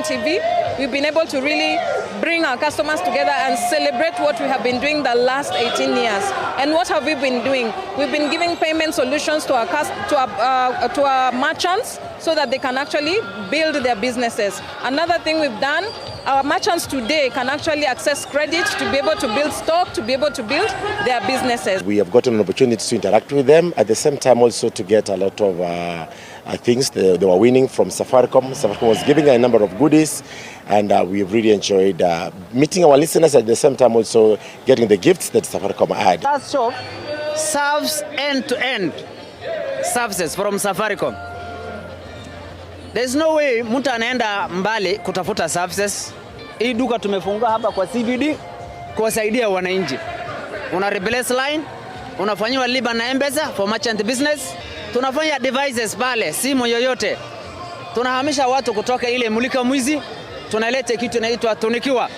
TV, we've been able to really bring our customers together and celebrate what we have been doing the last 18 years. And what have we been doing? We've been giving payment solutions to our merchants so that they can actually build their businesses. Another thing we've done, our merchants today can actually access credit to be able to build stock, to be able to build their businesses. We have gotten an opportunity to interact with them, at the same time also to get a lot of things they were winning from Safaricom. Safaricom was giving a number of goodies, and we've really enjoyed meeting our listeners, at the same time also getting the gifts that Safaricom had. That shop serves end-to-end services from Safaricom. There's no way mtu anaenda mbali kutafuta services. Hii duka tumefungua hapa kwa CBD kuwasaidia wananchi. Una replace line, unafanyiwa liba na Mpesa for merchant business. Tunafanya devices pale, simu yoyote. Tunahamisha watu kutoka ile mulika mwizi, tunaleta kitu inaitwa tunikiwa.